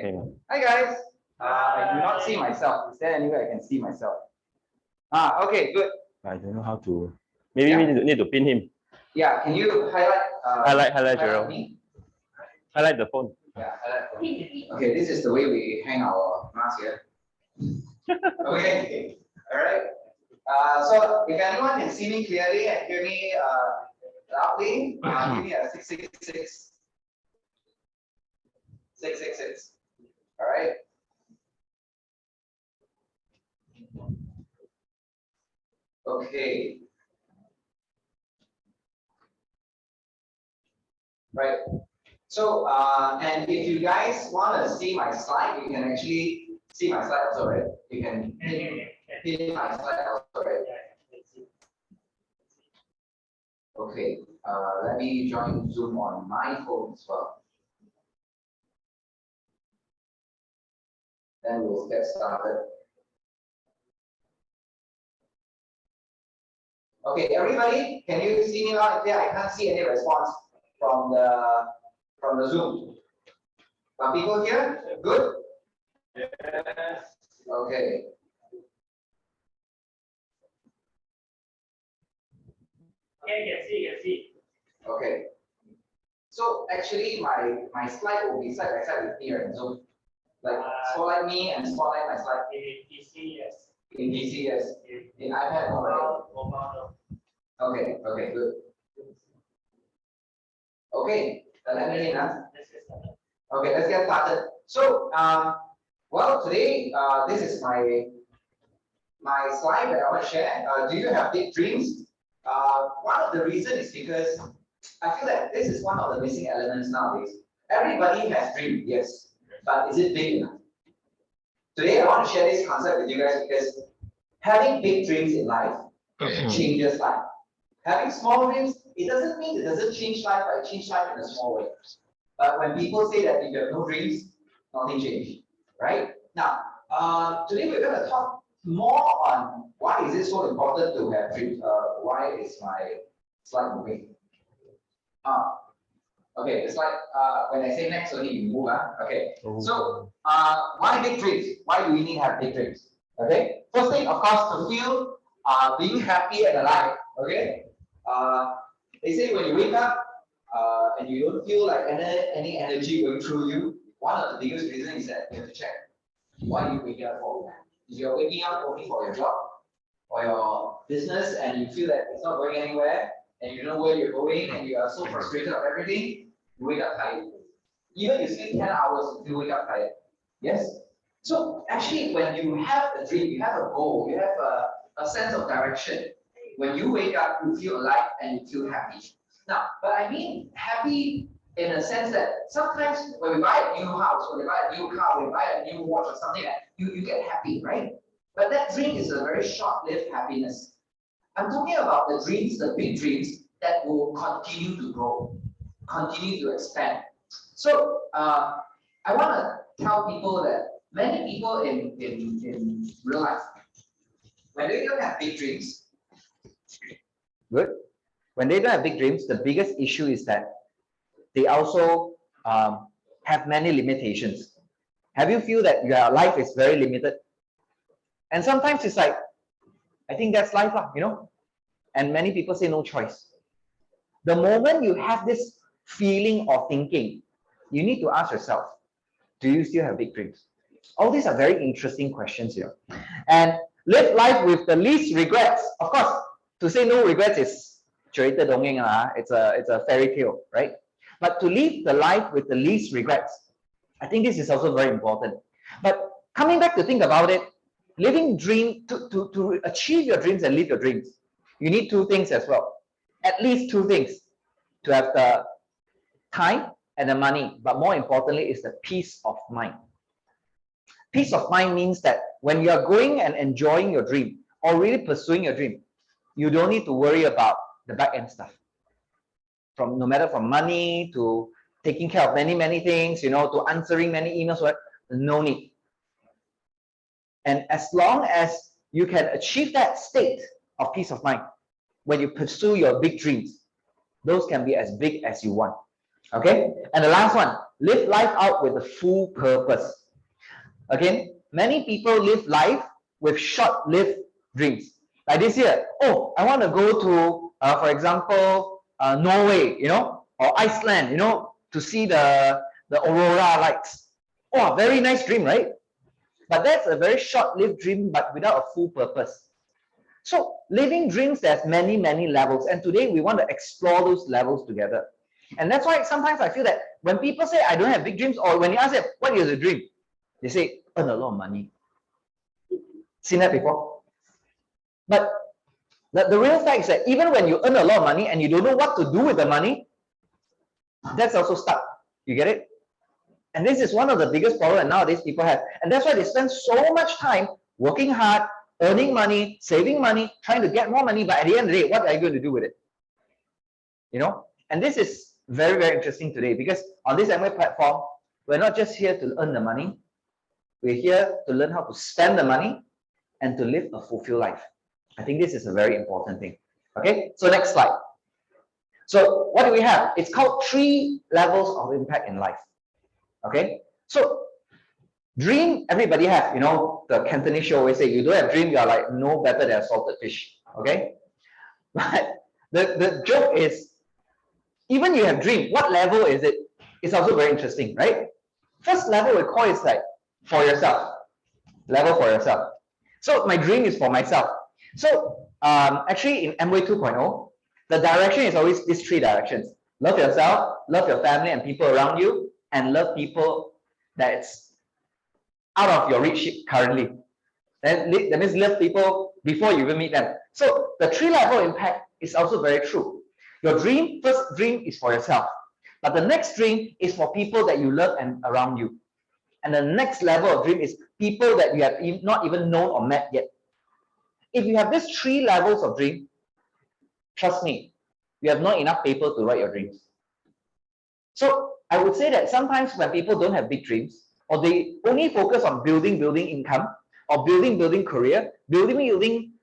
Okay. Hi guys. I do not see myself. Is there any way I can see myself? Okay, good. I don't know how to. Maybe we need to pin him. Yeah, can you highlight? Highlight Gerald. Me? Highlight the phone. Yeah, highlight. Okay, this is the way we hang our mask here. Okay, all right. So if anyone can see me clearly and hear me loudly, give me a 666. 666. All right. Okay. Right. So, and if you guys want to see my slide, you can actually see my slide also, right? You can see my slide also, right? Okay. Let me join Zoom on my phone as well. Then we'll get started. Okay, everybody, can you see me loud and clear? I can't see any response from the Zoom. Are people here? Good? Yes. Okay. Yeah, you can see. Okay. So actually my slide will be side by side with me in Zoom. Like spotlight me and spotlight my slide. In PC, yes. In PC, yes. In iPad, mobile. Okay, okay, good. Okay, let me in. Okay, let's get started. So, well, today, this is my slide that I want to share. Do you have big dreams? One of the reasons is because I feel that this is one of the missing elements nowadays. Everybody has dreams, yes, but is it big enough? Today, I want to share this concept with you guys because having big dreams in life changes life. Having small dreams, it doesn't mean it doesn't change life, but it changes life in a small way. But when people say that if you have no dreams, nothing changes, right? Now, today we're going to talk more on why is it so important to have dreams. Why is my slide moving? Okay, it's like when I say next, only you move. Okay, so why big dreams? Why do we need to have big dreams? Okay, first thing, of course, to feel being happy and alive. Okay, they say when you wake up and you don't feel like any energy going through you, one of the biggest reasons is that you have to check why you waking up for. If you're waking up only for your job or your business and you feel that it's not going anywhere and you know where you're going and you are so frustrated of everything, you wake up tired. Even you sleep 10 hours, you wake up tired. Yes? So actually when you have a dream, you have a goal, you have a sense of direction. When you wake up, you feel alive and you feel happy. Now, but I mean happy in a sense that sometimes when we buy a new house, when we buy a new car, when we buy a new watch or something, you get happy, right? But that dream is a very short-lived happiness. I'm talking about the dreams, the big dreams that will continue to grow, continue to expand. So I want to tell people that many people in real life, when they don't have big dreams, good. When they don't have big dreams, the biggest issue is that they also have many limitations. Have you feel that your life is very limited? And sometimes it's like, I think that's life, you know? And many people say no choice. The moment you have this feeling or thinking, you need to ask yourself, do you still have big dreams? All these are very interesting questions here. And live life with the least regrets. Of course, to say no regrets is it's a fairy tale, right? But to live the life with the least regrets, I think this is also very important. But coming back to think about it, living dream to achieve your dreams and live your dreams, you need two things as well. At least two things. To have the time and the money, but more importantly is the peace of mind. Peace of mind means that when you are going and enjoying your dream or really pursuing your dream, you don't need to worry about the back end stuff. No matter from money to taking care of many things, you know, to answering many emails, right? No need. And as long as you can achieve that state of peace of mind, when you pursue your big dreams, those can be as big as you want. Okay, and the last one, live life out with a full purpose. Again, many people live life with short-lived dreams. Like this year, oh, I want to go to, for example, Norway, or Iceland, to see the aurora lights. Oh, very nice dream, right? But that's a very short-lived dream, but without a full purpose. So living dreams, there's many, many levels. And today we want to explore those levels together. And that's why sometimes I feel that when people say, I don't have big dreams, or when you ask them, what is a dream? They say, earn a lot of money. Seen that before? But the real fact is that even when you earn a lot of money and you don't know what to do with the money, that's also stuck. You get it? And this is one of the biggest problems nowadays people have. And that's why they spend so much time working hard, earning money, saving money, trying to get more money. But at the end of the day, what are you going to do with it? And this is very, very interesting today, because on this Amway platform, we're not just here to earn the money. We're here to learn how to spend the money and to live a fulfilled life. I think this is a very important thing. Okay, so next slide. So what do we have? It's called 3 levels of impact in life. Okay, so dream, everybody have, the Cantonese show always say, you don't have dream, you are like no better than a salted fish. Okay, but the joke is, even you have dream, what level is it? It's also very interesting, right? First level we call is like for yourself, level for yourself. So my dream is for myself. So actually in Amway 2.0, the direction is always these 3 directions. Love yourself, love your family and people around you, and love people that's out of your reach currently. That means love people before you even meet them. So the 3 level impact is also very true. Your dream, first dream is for yourself. But the next dream is for people that you love and around you. And the next level of dream is people that you have not even known or met yet. If you have these 3 levels of dream, trust me, you have not enough paper to write your dreams. So I would say that sometimes when people don't have big dreams, or they only focus on building income, or building career, building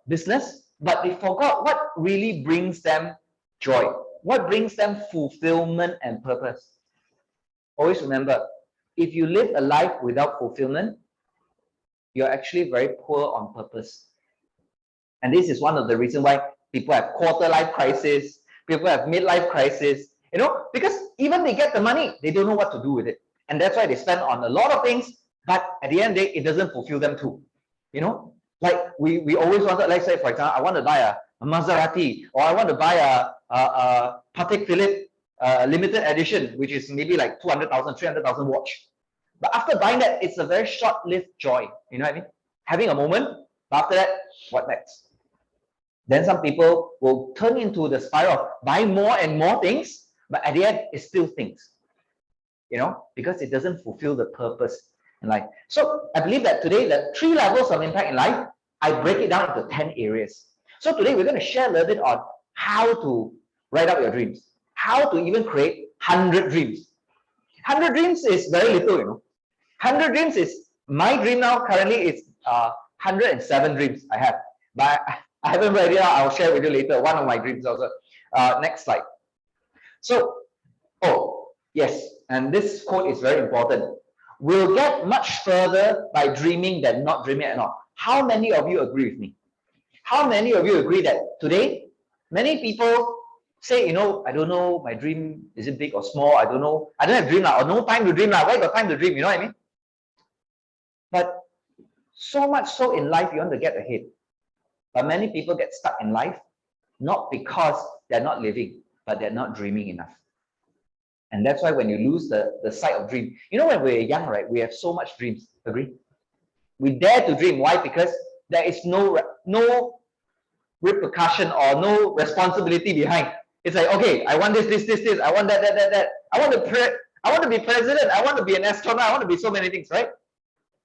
business, but they forgot what really brings them joy, what brings them fulfillment and purpose. Always remember, if you live a life without fulfillment, you're actually very poor on purpose. And this is one of the reasons why people have quarter-life crisis, people have midlife crisis, because even they get the money, they don't know what to do with it. And that's why they spend on a lot of things, but at the end of the day, it doesn't fulfill them too. Like we always wanted, like say, for example, I want to buy a Maserati, or I want to buy a Patek Philippe limited edition, which is maybe like 200,000, 300,000 watch. But after buying that, it's a very short-lived joy. You know what I mean? Having a moment, but after that, what next? Then some people will turn into the spiral of buying more and more things, but at the end, it's still things. Because it doesn't fulfill the purpose in life. So I believe that today, the 3 levels of impact in life, I break it down into 10 areas. So today we're going to share a little bit on how to write out your dreams, how to even create 100 dreams. 100 dreams is very little, 100 dreams is, my dream now currently is 107 dreams I have. But I haven't read it out, I'll share with you later, one of my dreams also. Next slide. So, yes, and this quote is very important. We'll get much further by dreaming than not dreaming at all. How many of you agree with me? How many of you agree that today, many people say, I don't know, my dream, is it big or small? I don't know. I don't have dream or no time to dream. Why got time to dream? You know what I mean? But so much so in life, you want to get ahead. But many people get stuck in life, not because they're not living, but they're not dreaming enough. And that's why when you lose the sight of dream, when we're young, right, we have so much dreams. Agree? We dare to dream. Why? Because there is no repercussion or no responsibility behind. It's like, okay, I want this, I want that. I want to be president. I want to be an astronaut. I want to be so many things, right?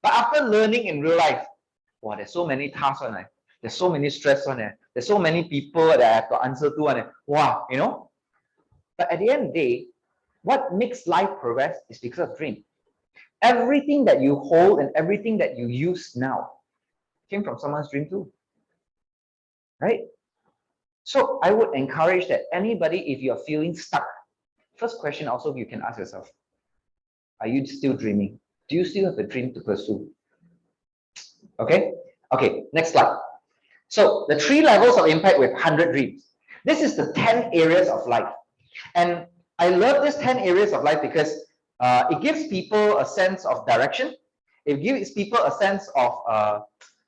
But after learning in real life, wow, there's so many tasks on it. There's so many stress on it. There's so many people that I have to answer to on it. Wow, But at the end of the day, what makes life progress is because of dream. Everything that you hold and everything that you use now came from someone's dream too, right? So I would encourage that anybody, if you're feeling stuck, first question also you can ask yourself, are you still dreaming? Do you still have a dream to pursue? Okay, next slide. So the 3 levels of impact with 100 dreams. This is the 10 areas of life. And I love this 10 areas of life because it gives people a sense of direction. It gives people a sense of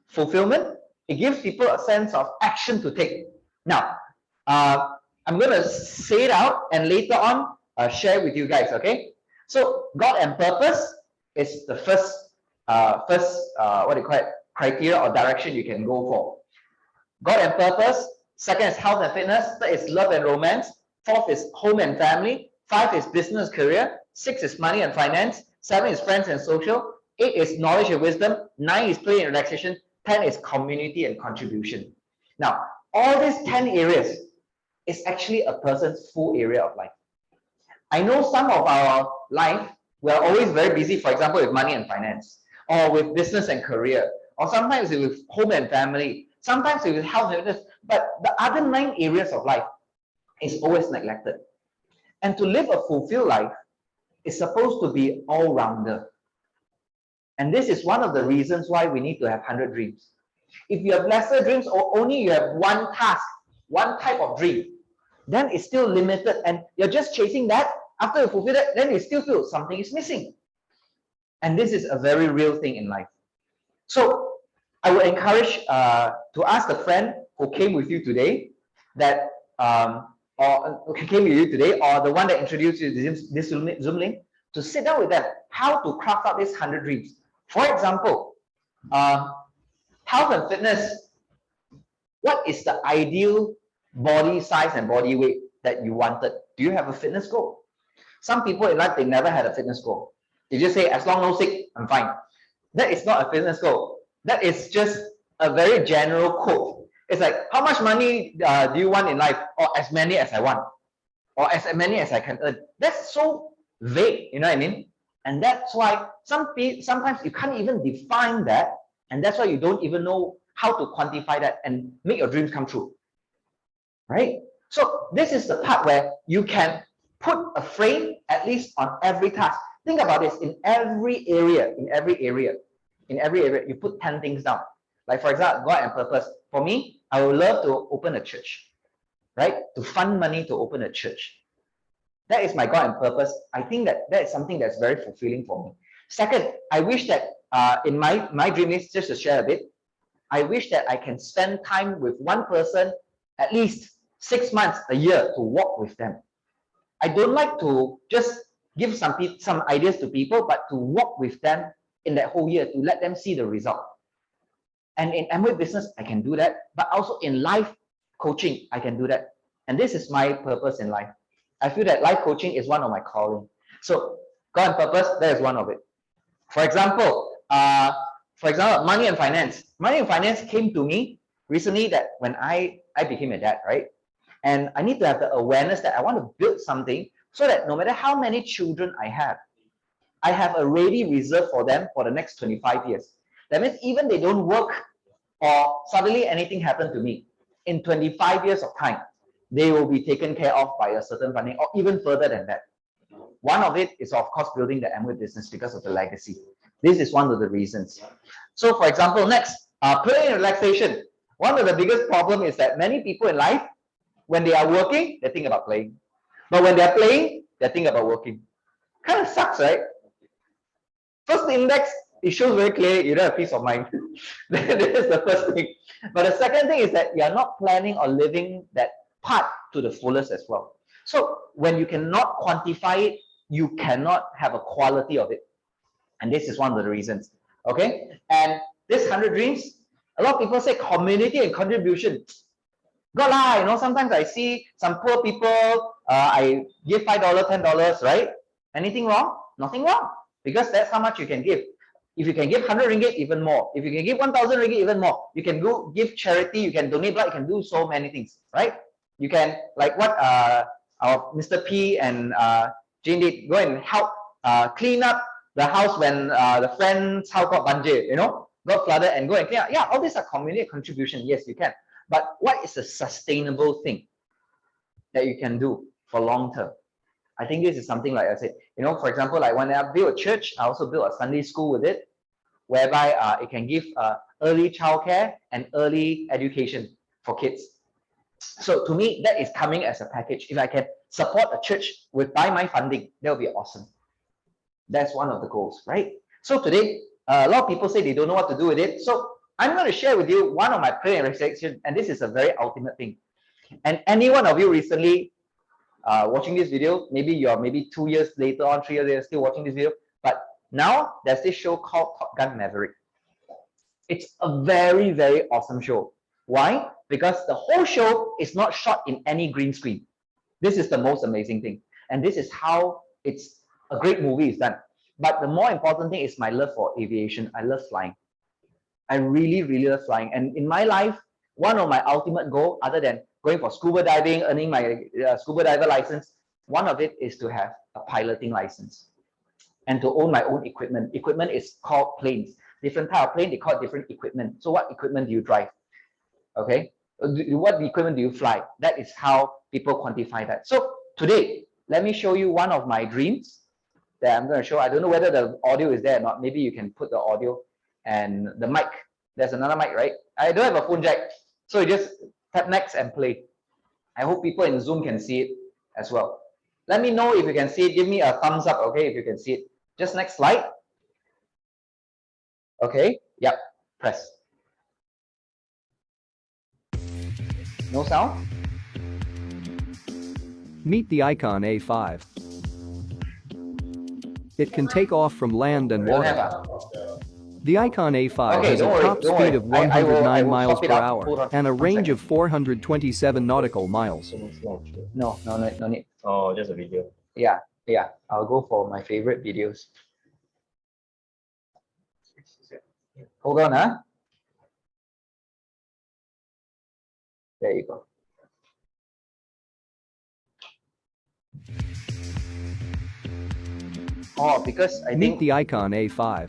fulfillment. It gives people a sense of action to take. Now, I'm going to say it out and later on share with you guys, okay? So God and purpose is the first what do you call it, criteria or direction you can go for. God and purpose. Second is health and fitness. Third is love and romance. Fourth is home and family. 5 is business career. 6 is money and finance. 7 is friends and social. 8 is knowledge and wisdom. 9 is play and relaxation. 10 is community and contribution. Now, all these 10 areas is actually a person's full area of life. I know some of our life, we are always very busy, for example, with money and finance, or with business and career, or sometimes with home and family, sometimes with health and fitness, but the other 9 areas of life is always neglected. And to live a fulfilled life is supposed to be all-rounder. And this is one of the reasons why we need to have 100 dreams. If you have lesser dreams or only you have one task, one type of dream, then it's still limited and you're just chasing that. After you fulfill that, then you still feel something is missing. And this is a very real thing in life. So I would encourage to ask the friend who came with you today that or came with you today, or the one that introduced you to this Zoom link, to sit down with them, how to craft out these 100 dreams. For example, health and fitness. What is the ideal body size and body weight that you wanted? Do you have a fitness goal? Some people in life, they never had a fitness goal. They just say, as long no sick, I'm fine. That is not a fitness goal. That is just a very general quote. It's like, how much money do you want in life? Or as many as I want. Or as many as I can earn. That's so vague, you know what I mean? And that's why sometimes you can't even define that. And that's why you don't even know how to quantify that and make your dreams come true. Right? So this is the part where you can put a frame at least on every task. Think about this, in every area, you put 10 things down. Like for example, God and purpose. For me, I would love to open a church, right? To fund money to open a church. That is my God and purpose. I think that is something that's very fulfilling for me. Second, I wish that in my dream list, just to share a bit, I wish that I can spend time with one person at least 6 months, a year, to walk with them. I don't like to just give some ideas to people, but to walk with them in that whole year, to let them see the result. And in Amway business, I can do that, but also in life coaching, I can do that. And this is my purpose in life. I feel that life coaching is one of my calling. So God and purpose, that is one of it. For example, money and finance. Money and finance came to me recently that when I became a dad, right? And I need to have the awareness that I want to build something so that no matter how many children I have a ready reserve for them for the next 25 years. That means even they don't work or suddenly anything happened to me, in 25 years of time, they will be taken care of by a certain funding or even further than that. One of it is, of course, building the Amway business because of the legacy. This is one of the reasons. So, for example, next, play and relaxation. One of the biggest problems is that many people in life, when they are working, they think about playing. But when they're playing, they think about working. Kind of sucks, right? First index, it shows very clearly you don't have peace of mind. That is the first thing. But the second thing is that you're not planning or living that part to the fullest as well. So when you cannot quantify it, you cannot have a quality of it. And this is one of the reasons. Okay? And this 100 dreams, a lot of people say community and contribution. God lah, you know, sometimes I see some poor people, I give $5, $10, right? Anything wrong? Nothing wrong. Because that's how much you can give. If you can give 100 ringgit, even more. If you can give 1,000 ringgit, even more. You can go give charity, you can donate blood, you can do so many things, right? You can, like what our Mr. P and Jane did, go and help clean up the house when the friend's house got banjir, you know, got flooded, and go and clean up. Yeah, all these are community contribution. Yes, you can. But what is a sustainable thing that you can do for long term? I think this is something like I said, for example, like when I built a church, I also built a Sunday school with it, whereby it can give early childcare and early education for kids. So to me, that is coming as a package. If I can support a church by my funding, that would be awesome. That's one of the goals, right? So today, a lot of people say they don't know what to do with it. So I'm going to share with you one of my prayer and reflection, and this is a very ultimate thing. And any one of you recently watching this video, maybe you're 2 years later on, 3 years later, still watching this video, but now there's this show called Top Gun Maverick. It's a very, very awesome show. Why? Because the whole show is not shot in any green screen. This is the most amazing thing. And this is how it's a great movie is done. But the more important thing is my love for aviation. I love flying. I really, really love flying. And in my life, one of my ultimate goals, other than going for scuba diving, earning my scuba diver license, one of it is to have a piloting license and to own my own equipment. Equipment is called planes. Different type of plane, they call it different equipment. So what equipment do you drive? Okay. What equipment do you fly? That is how people quantify that. So today, let me show you one of my dreams that I'm going to show. I don't know whether the audio is there or not. Maybe you can put the audio and the mic. There's another mic, right? I don't have a phone jack. So you just tap next and play. I hope people in Zoom can see it as well. Let me know if you can see it. Give me a thumbs up, okay, if you can see it. Just next slide. Okay, yep, press. No sound? Meet the Icon A5. It can take off from land and Don't have water. The Icon A5 Okay, has a don't worry, top don't speed worry. of 109 I will miles top it per up. hour Hold on, and a one range second. of 427 nautical miles. No need. Oh, just a video. Yeah, I'll go for my favorite videos. Hold on, huh? There you go. Oh, because I Meet think the Icon A5.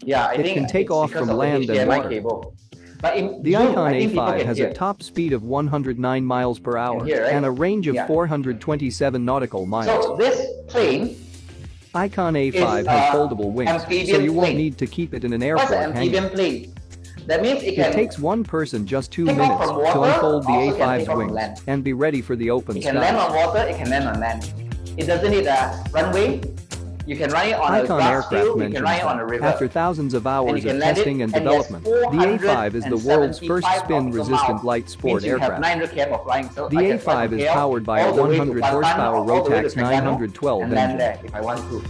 yeah, I It think can take it's off because from of the land and HDMI water. cable. But in The Zoom, Icon I think people A5 can has hear. a top speed of 109 miles per hour hear, right? and a range of Yeah. 427 nautical miles. So this plane, Icon A5 is, has foldable wings, so amphibian you won't plane. need to keep it in an what's an airport amphibian hangar. plane? That means it can It takes one person just 2 take off minutes from to water, unfold the also can A5's take off from wings land. and be ready for the open It can land skies. on water, it can land on land. It doesn't need a runway. You can run it on a Icon grass Aircraft field, you mentions can run it on a that river. after thousands of And hours you of can land testing it, and and there's development, the A5 is the world's first 475 spin-resistant nautical light miles. sport Means you have aircraft. 900 km of flying. So The I can fly A5 from is KL powered by a all the way to 100 Batam horsepower or all the way to Rotax Terengganu 912 and land engine. there if I want to.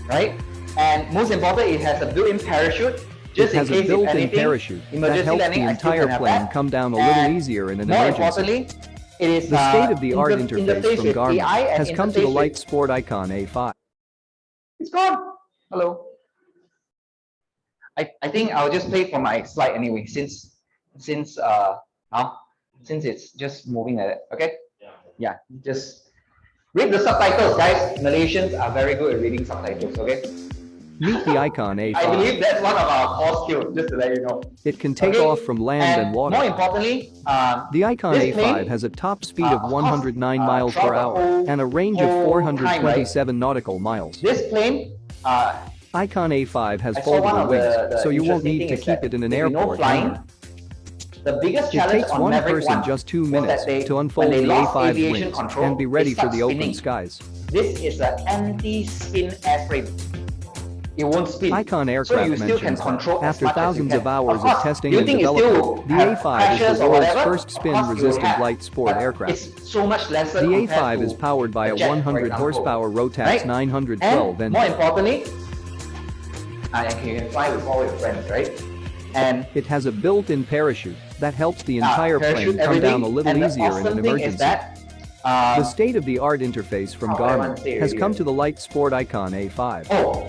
Right? And most important, it has a built-in parachute. Just It has in a case if built-in anything, parachute that emergency helps the landing, I still entire can have plane that. come down a little And easier in an more emergency. importantly, it is The state-of-the-art interface from with Garmin AI and has come to the interface light with- sport Icon A5. It's gone. Hello. I think I'll just play for my slide anyway, since it's just moving like that. Okay. Yeah. Just read the subtitles, guys. Malaysians are very good at reading subtitles. Okay. Meet the Icon I A5. believe that's one of our core skills. Just to let you know. It can take Okay, off from land and more water. importantly, The Icon this plane, A5 has a top speed of of 109 course, miles per throughout the hour whole- and a range of whole time, 427 nautical miles. this plane, Icon A5 has I saw one foldable of wings, the so you won't interesting need thing to is keep that it in an if you know airport flying, hangar. the biggest It challenge takes on one Maverick person 1 just 2 was minutes that they, to when unfold they the lost A5 aviation wings control, and be they ready for start the open spinning. skies. This is an anti-spin airframe. It won't spin. Icon So Aircraft you still can mentions control that as after much as you thousands can. of hours of course, testing do you and think it still development, the have A5 is crashes the or world's whatever? first Of course it will spin-resistant have, light sport but aircraft. It's so much lesser The compared A5 to is powered by a jet, for 100 example. horsepower Rotax Right? 912 And more engine. importantly, you can fly with all your friends, right? And It has a built-in parachute that helps the entire parachute, plane come down a everything. little And the easier in an awesome thing is emergency. that, The state-of-the-art interface from Oh, everyone say Garmin has already, come right? to the light sport Icon A5. oh,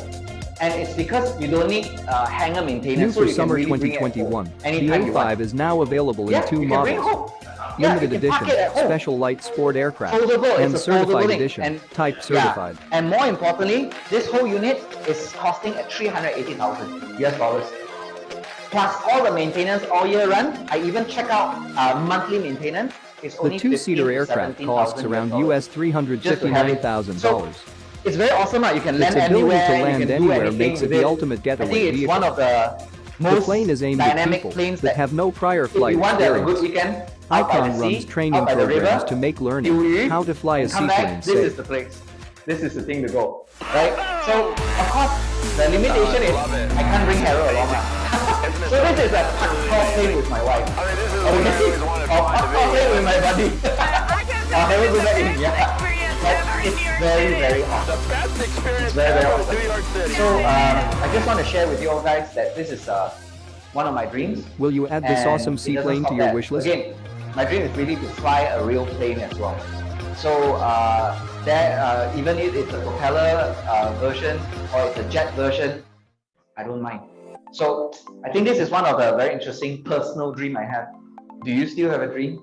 and it's because you don't need hangar maintenance. New so for you can summer really bring it home 2021, the anytime you want. A5 is now available Yeah, in 2 you can bring it models. home. Yeah, Limited you can park edition, it at home. special light sport aircraft, Foldable, and it's a foldable certified thing. edition, And type certified. Yeah. And more importantly, this whole unit is costing at 380,000 US dollars. plus all the maintenance all year round. I even check out monthly maintenance. It's The only two-seater 15,000 to aircraft 17,000 costs around US just to have it. $359,000. So it's very awesome. You can land Its ability anywhere. to You land can do anywhere anything makes it with the it. ultimate I getaway think it's one vehicle. of the The most plane is aimed at dynamic people planes that have no prior if flight you want to have a good experience. weekend out by the Icon runs sea, training out by the programs river, to make you learning leave how to fly a and come back. seaplane This is safe. the place. This is the thing to go, right? So of course the limitation is I can't bring Harold along. So this is a parkour plane with my wife. Or parkour plane with my buddy. I'll never do that in, yeah. But it's very, very awesome. It's very, very awesome. So I just want to share with you all guys that this is one of my dreams. Will you add this And awesome it doesn't seaplane stop to your there. wish list? Again, my dream is really to fly a real plane as well. So even if it's a propeller version or it's a jet version, I don't mind. So I think this is one of the very interesting personal dream I have. Do you still have a dream?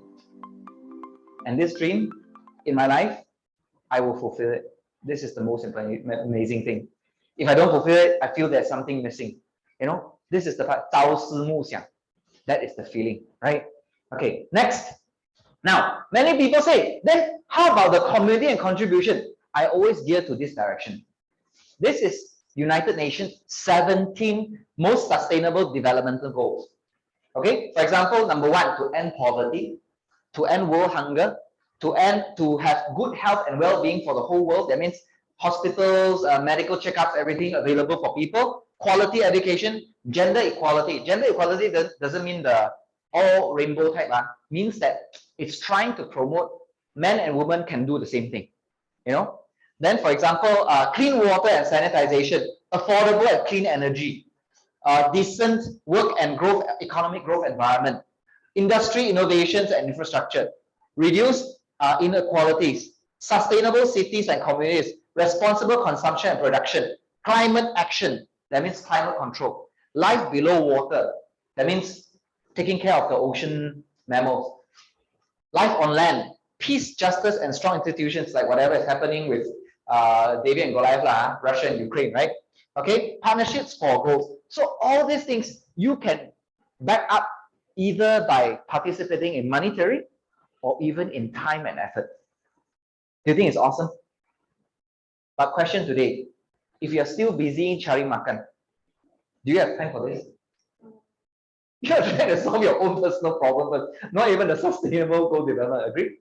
And this dream in my life, I will fulfill it. This is the most amazing thing. If I don't fulfill it, I feel there's something missing. You know, this is the part, 朝思暮想. That is the feeling, right? Okay, next. Now, many people say, then how about the community and contribution? I always gear to this direction. This is United Nations 17 most sustainable developmental goals. Okay, for example, number 1, to end poverty, to end world hunger, to have good health and well-being for the whole world. That means hospitals, medical checkups, everything available for people. Quality education, gender equality. Gender equality doesn't mean the all rainbow type. Means that it's trying to promote men and women can do the same thing. You know. Then, for example, clean water and sanitization, affordable and clean energy, decent work and growth, economic growth environment, industry innovations and infrastructure, reduce inequalities, sustainable cities and communities, responsible consumption and production, climate action, that means climate control, life below water, that means taking care of the ocean mammals, life on land, peace, justice, and strong institutions like whatever is happening with David and Goliath, Russia and Ukraine, right? Okay, partnerships for growth. So all these things you can back up either by participating in monetary or even in time and effort. Do you think it's awesome? But question today, if you're still busy cari makan, do you have time for this? You're trying to solve your own personal problem, but not even the sustainable goal development, agree?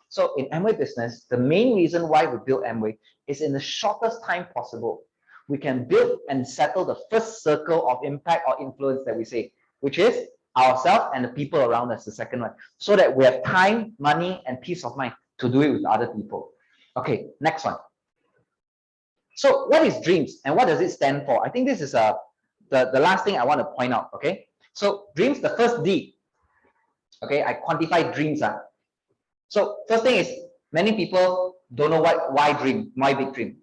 So in Amway business, the main reason why we build Amway is in the shortest time possible, we can build and settle the first circle of impact or influence that we say, which is ourselves and the people around us, the second one, so that we have time, money, and peace of mind to do it with other people. Okay, next one. So what is dreams and what does it stand for? I think this is the last thing I want to point out, okay? So dreams, the first D, okay, I quantify dreams. So first thing is, many people don't know why dream, why big dream.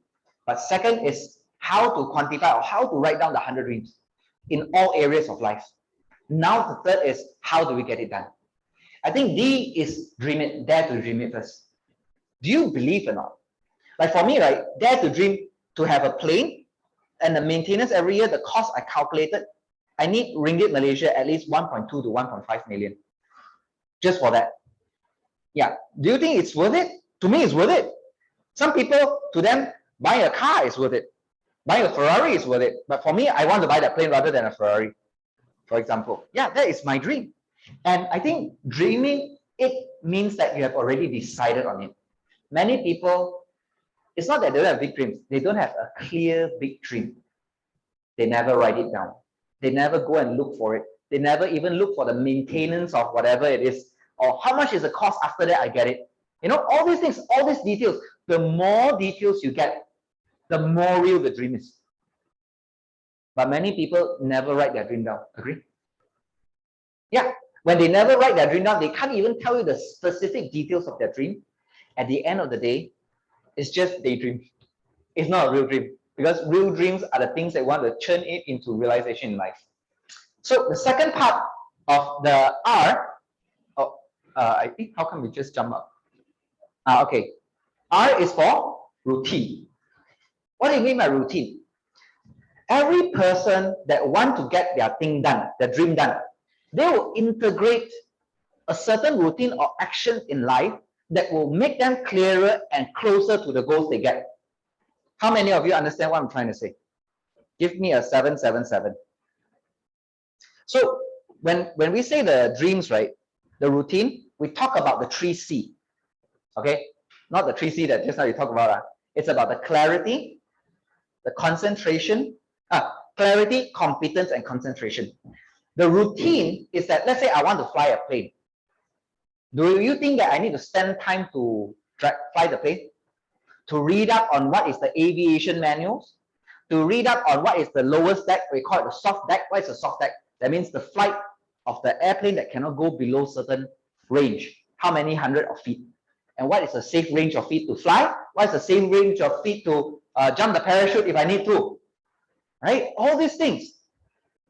But second is how to quantify or how to write down the 100 dreams in all areas of life. Now the third is, how do we get it done? I think D is dream it, dare to dream it first. Do you believe or not? Like for me, right, dare to dream to have a plane and the maintenance every year, the cost I calculated, I need ringgit Malaysia at least 1.2 to 1.5 million just for that. Yeah, do you think it's worth it? To me, it's worth it. Some people, to them, buying a car is worth it. Buying a Ferrari is worth it. But for me, I want to buy that plane rather than a Ferrari, for example. Yeah, that is my dream. And I think dreaming, it means that you have already decided on it. Many people, it's not that they don't have big dreams. They don't have a clear big dream. They never write it down. They never go and look for it. They never even look for the maintenance of whatever it is, or how much is the cost after that I get it. You know, all these things, all these details, the more details you get, the more real the dream is. But many people never write their dream down, agree? Yeah, when they never write their dream down, they can't even tell you the specific details of their dream. At the end of the day, it's just daydream. It's not a real dream, because real dreams are the things that want to turn it into realization in life. So the second part of the R, I think, how come we just jump up? Okay, R is for routine. What do you mean by routine? Every person that want to get their thing done, their dream done, they will integrate a certain routine or action in life that will make them clearer and closer to the goals they get. How many of you understand what I'm trying to say? Give me a 777. So when we say the dreams, right, the routine, we talk about the 3C. Okay, not the 3C that just now you talk about. It's about the clarity, the concentration, clarity, competence, and concentration. The routine is that, let's say I want to fly a plane. Do you think that I need to spend time to fly the plane? To read up on what is the aviation manuals? To read up on what is the lowest deck? We call it the soft deck. What is the soft deck? That means the flight of the airplane that cannot go below certain range. How many hundred of feet? And what is the safe range of feet to fly? What is the safe range of feet to jump the parachute if I need to? Right? All these things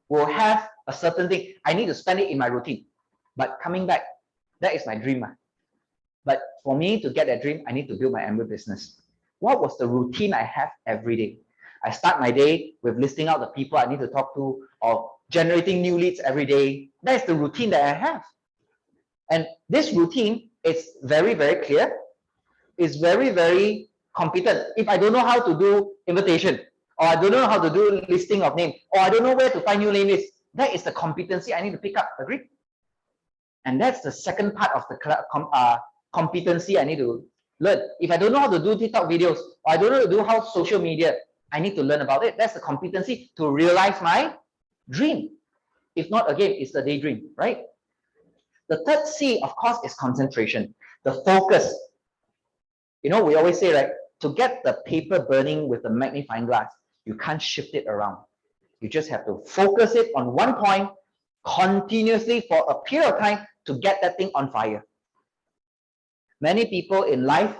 will have a certain thing. I need to spend it in my routine. But coming back, that is my dream. But for me to get that dream, I need to build my Amway business. What was the routine I have every day? I start my day with listing out the people I need to talk to or generating new leads every day. That's the routine that I have. And this routine is very, very clear. It's very, very competent. If I don't know how to do invitation, or I don't know how to do listing of name, or I don't know where to find new name lists, that is the competency I need to pick up. Agree? And that's the second part of the competency I need to learn. If I don't know how to do TikTok videos, or I don't know how to do how social media, I need to learn about it. That's the competency to realize my dream. If not, again, it's the daydream, right? The third C, of course, is concentration, the focus. You know, we always say, right, to get the paper burning with the magnifying glass, you can't shift it around. You just have to focus it on one point continuously for a period of time to get that thing on fire. Many people in life,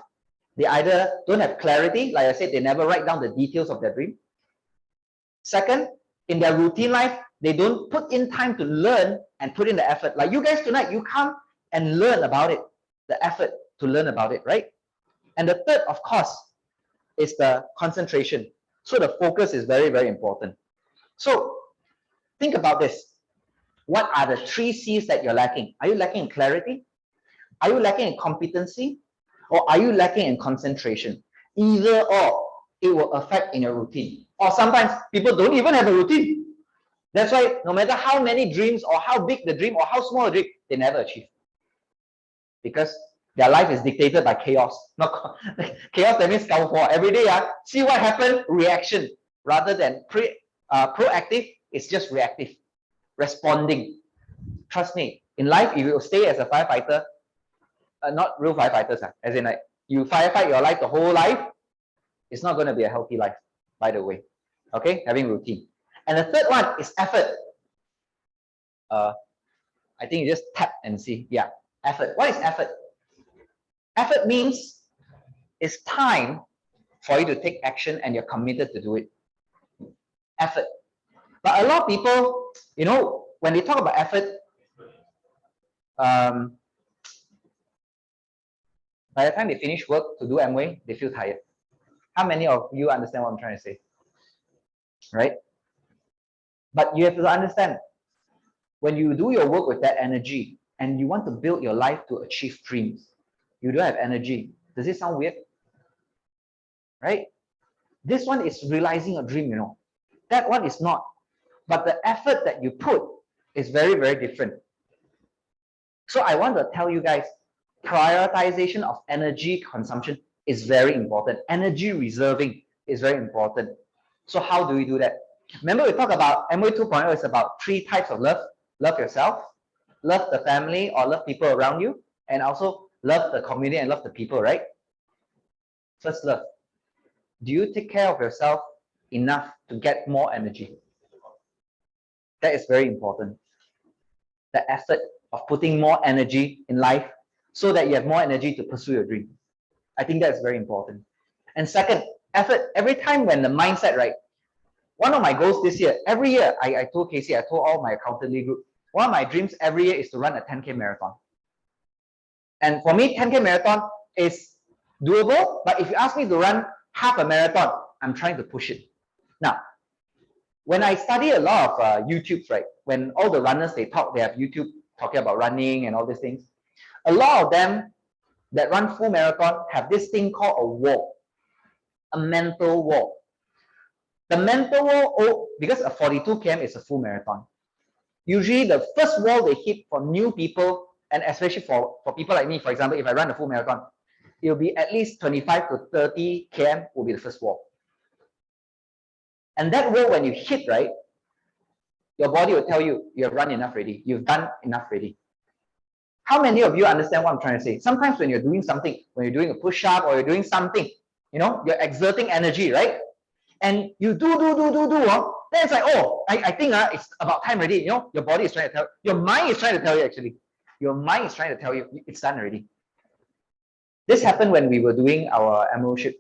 they either don't have clarity, like I said, they never write down the details of their dream. Second, in their routine life, they don't put in time to learn and put in the effort. Like you guys tonight, you come and learn about it, the effort to learn about it, right? And the third, of course, is the concentration. So the focus is very, very important. So think about this. What are the 3 C's that you're lacking? Are you lacking in clarity? Are you lacking in competency? Or are you lacking in concentration? Either or, it will affect in your routine. Or sometimes people don't even have a routine. That's why no matter how many dreams or how big the dream or how small the dream, they never achieve. Because their life is dictated by chaos. Not chaos, that means every day, see what happened, reaction. Rather than proactive, it's just reactive, responding. Trust me, in life, if you stay as a firefighter, not real firefighters, as in like you firefight your life the whole life, it's not going to be a healthy life, by the way. Okay, having routine. And the third one is effort. I think you just tap and see. Yeah, effort. What is effort? Effort means it's time for you to take action and you're committed to do it. Effort. But a lot of people, you know, when they talk about effort, by the time they finish work to do Amway, they feel tired. How many of you understand what I'm trying to say? Right? But you have to understand, when you do your work with that energy and you want to build your life to achieve dreams, you don't have energy. Does it sound weird? Right? This one is realizing a dream, you know. That one is not. But the effort that you put is very, very different. So I want to tell you guys, prioritization of energy consumption is very important. Energy reserving is very important. So how do we do that? Remember, we talked about Amway 2.0 is about 3 types of love. Love yourself, love the family or love people around you, and also love the community and love the people, right? First, love. Do you take care of yourself enough to get more energy? That is very important. The effort of putting more energy in life so that you have more energy to pursue your dream. I think that's very important. And second, effort. Every time when the mindset, right? One of my goals this year, every year, I told Casey, I told all my accountantly group, one of my dreams every year is to run a 10K marathon. And for me, 10K marathon is doable, but if you ask me to run half a marathon, I'm trying to push it. Now, When I study a lot of YouTubes, right? When all the runners, they have YouTube talking about running and all these things. A lot of them that run full marathon have this thing called a wall, a mental wall. The mental wall, because a 42 km is a full marathon. Usually the first wall they hit for new people, and especially for people like me, for example, if I run a full marathon, it will be at least 25 to 30 km will be the first wall. And that wall, when you hit, right, your body will tell you, you have run enough already, you've done enough already. How many of you understand what I'm trying to say? Sometimes when you're doing something, when you're doing a push-up or you're doing something, you know, you're exerting energy, right? And you do, then it's like, oh, I think it's about time already. You know, your body is trying to tell, your mind is trying to tell you actually. Your mind is trying to tell you it's done already. This happened when we were doing our emeraldship.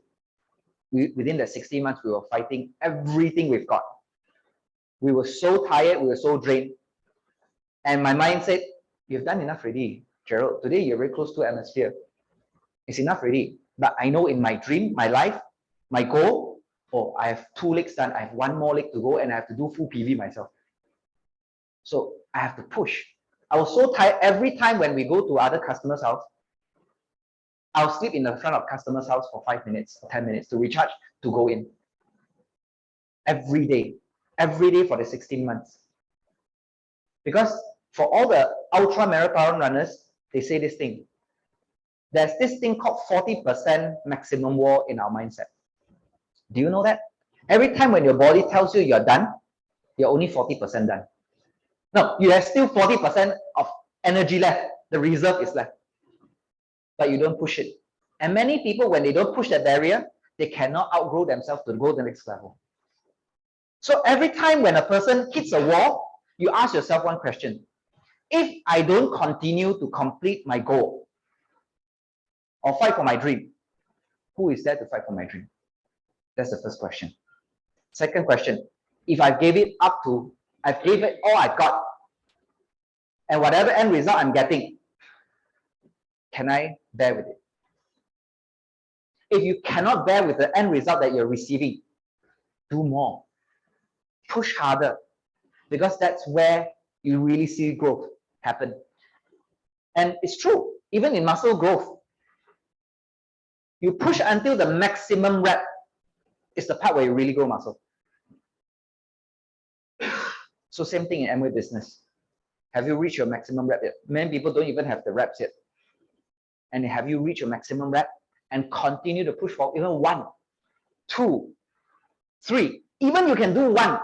Within the 16 months, we were fighting everything we've got. We were so tired, we were so drained. And my mind said, you've done enough already, Gerald. Today you're very close to atmosphere. It's enough already. But I know in my dream, my life, my goal, oh, I have 2 legs done, I have 1 more leg to go, and I have to do full PV myself. So I have to push. I was so tired. Every time when we go to other customers' house, I'll sleep in the front of customer's house for 5 minutes or 10 minutes to recharge, to go in. Every day for the 16 months. Because for all the ultra marathon runners, they say this thing. There's this thing called 40% maximum wall in our mindset. Do you know that? Every time when your body tells you you're done, you're only 40% done. No, you have still 40% of energy left. The reserve is left. But you don't push it. And many people, when they don't push that barrier, they cannot outgrow themselves to go to the next level. So every time when a person hits a wall, you ask yourself one question. If I don't continue to complete my goal or fight for my dream, who is there to fight for my dream? That's the first question. Second question, if I gave it up to, I've gave it all I've got, and whatever end result I'm getting, can I bear with it? If you cannot bear with the end result that you're receiving, do more. Push harder, because that's where you really see growth happen. And it's true, even in muscle growth, you push until the maximum rep is the part where you really grow muscle. So same thing in Amway business. Have you reached your maximum rep yet? Many people don't even have the reps yet. And have you reached your maximum rep and continue to push for even 1, 2, 3? Even you can do 1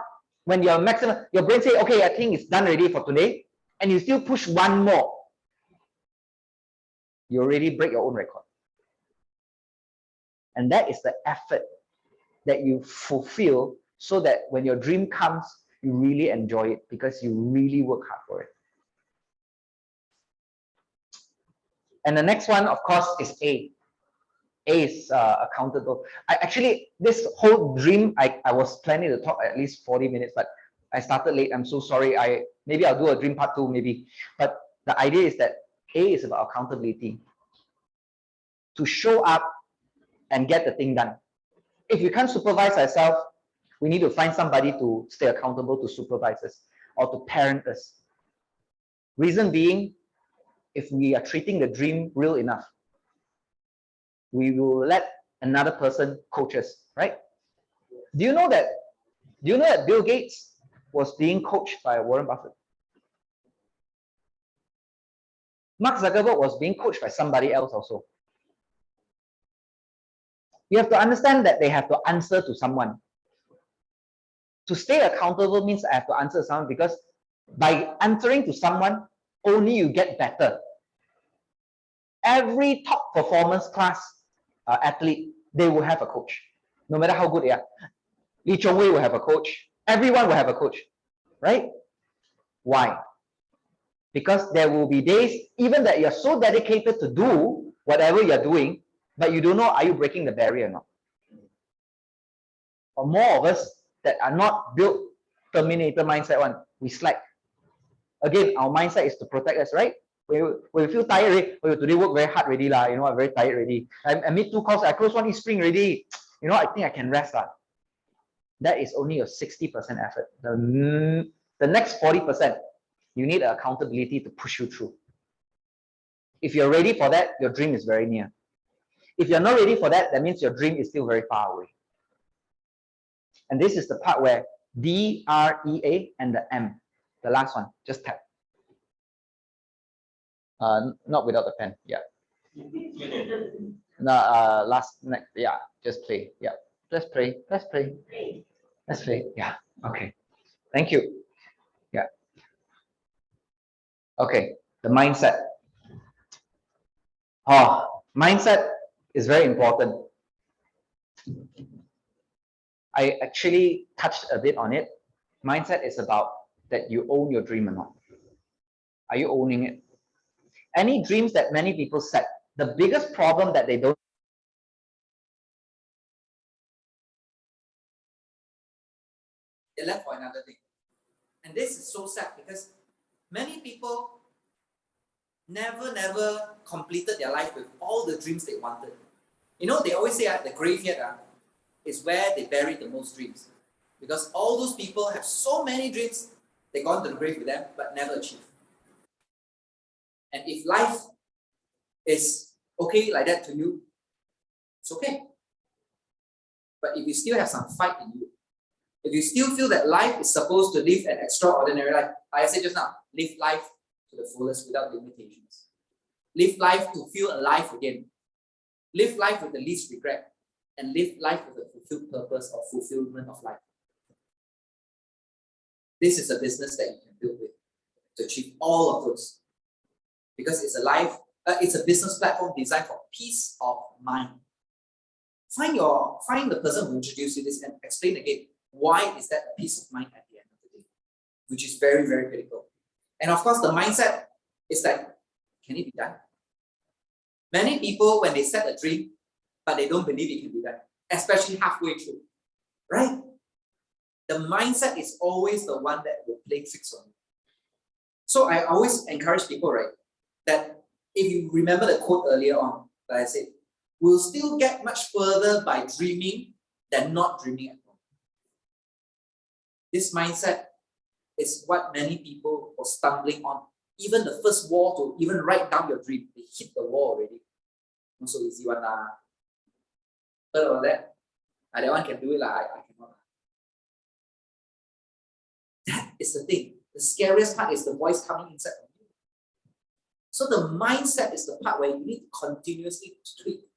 when your maximum, your brain say, okay, I think it's done already for today, and you still push 1 more. You already break your own record. And that is the effort that you fulfill, so that when your dream comes, you really enjoy it because you really work hard for it. And the next one, of course, is A. A is accountable. This whole dream, I was planning to talk at least 40 minutes, but I started late. I'm so sorry. Maybe I'll do a dream part 2, maybe. But the idea is that A is about accountability. To show up and get the thing done. If we can't supervise ourselves, we need to find somebody to stay accountable, to supervise us or to parent us. Reason being, if we are treating the dream real enough, we will let another person coach us, right? Do you know that Bill Gates was being coached by Warren Buffett? Mark Zuckerberg was being coached by somebody else also. You have to understand that they have to answer to someone. To stay accountable means I have to answer to someone, because by answering to someone, only you get better. Every top performance class athlete, they will have a coach, no matter how good they are. Lee Chong Wei will have a coach. Everyone will have a coach, right? Why? Because there will be days, even that you're so dedicated to do whatever you're doing, but you don't know, are you breaking the barrier or not? Or more of us that are not built Terminator mindset one, we slack. Again, our mindset is to protect us, right? When we feel tired, today work very hard already, you know, I'm very tired already. I made 2 calls, I closed 1 e-spring already. You know, I think I can rest. that is only your 60% effort. The next 40%, you need accountability to push you through. If you're ready for that, your dream is very near. If you're not ready for that, that means your dream is still very far away. And this is the part where DREA and the M, the last one, just tap. Not without the pen, yeah. No, next, yeah, just play, yeah. Let's play, let's play, let's play, yeah, okay. Thank you, yeah. Okay, the mindset. Oh, mindset is very important. I actually touched a bit on it. Mindset is about that you own your dream or not. Are you owning it? Any dreams that many people set, the biggest problem that they don't they left for another thing. And this is so sad because many people never completed their life with all the dreams they wanted. You know, they always say the graveyard is where they bury the most dreams. Because all those people have so many dreams, they gone to the grave with them, but never achieved. And if life is okay like that to you, it's okay. But if you still have some fight in you, if you still feel that life is supposed to live an extraordinary life, like I said just now, live life to the fullest without limitations. Live life to feel alive again. Live life with the least regret. And live life with a fulfilled purpose or fulfillment of life. This is a business that you can build with to achieve all of those. Because it's it's a business platform designed for peace of mind. Find the person who introduced you this and explain again why is that a peace of mind at the end of the day, which is very, very critical. And of course, the mindset is like, can it be done? Many people, when they set a dream, but they don't believe it can be done, especially halfway through, right? The mindset is always the one that will play tricks on you. So I always encourage people, right, that if you remember the quote earlier on, that I said, we'll still get much further by dreaming than not dreaming at all. This mindset is what many people are stumbling on. Even the first wall to even write down your dream, they hit the wall already. Not so easy one. Heard about that? That one can do it, I cannot. That is the thing. The scariest part is the voice coming inside of you. So the mindset is the part where you need to continuously tweak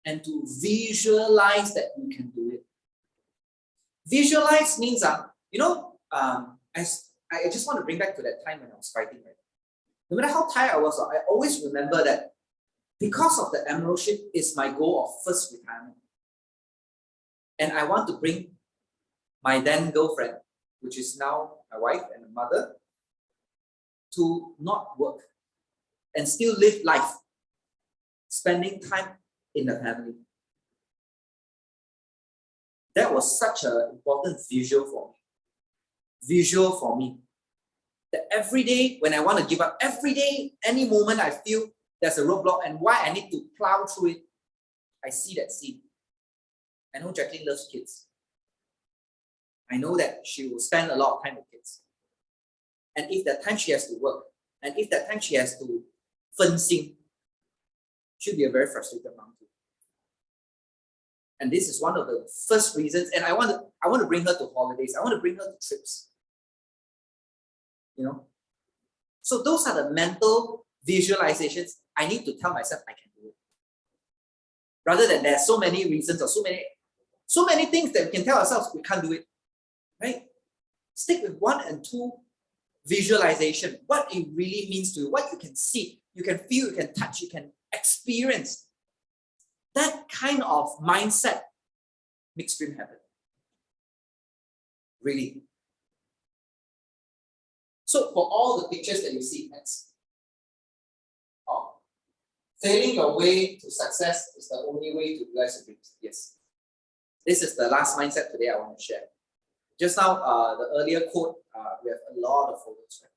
and to visualize that you can do it. Visualize means, as I just want to bring back to that time when I was fighting, right? No matter how tired I was, I always remember that because of the emeraldship is my goal of first retirement. And I want to bring my then girlfriend, which is now my wife and a mother, to not work and still live life, spending time in the family. That was such an important visual for me. That every day when I want to give up, every day, any moment I feel there's a roadblock and why I need to plow through it, I see that scene. I know Jacqueline loves kids. I know that she will spend a lot of time with kids. And if that time she has to work, and if that time she has to fencing, she'll be a very frustrated mom too. And this is one of the first reasons, and I want to bring her to holidays, I want to bring her to trips. You know? So those are the mental visualizations I need to tell myself I can do it. Rather than there's so many reasons or so many things that we can tell ourselves we can't do it. Right? Stick with 1 and 2 visualization, what it really means to you, what you can see, you can feel, you can touch, you can experience. That kind of mindset makes dream happen. Really. So for all the pictures that you see next, failing your way to success is the only way to realize your dreams. Yes. This is the last mindset today I want to share. Just now, the earlier quote, we have a lot of photos, right?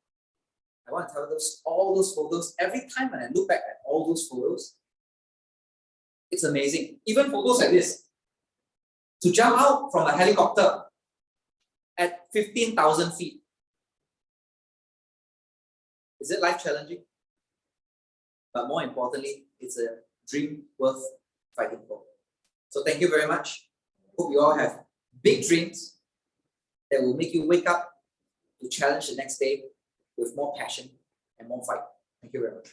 I want to tell all those photos, every time when I look back at all those photos, it's amazing. Even photos like this. to jump out from a helicopter at 15,000 feet. Is it life challenging? But more importantly, it's a dream worth fighting for. So thank you very much. Hope you all have big dreams that will make you wake up to challenge the next day with more passion and more fight. Thank you very much.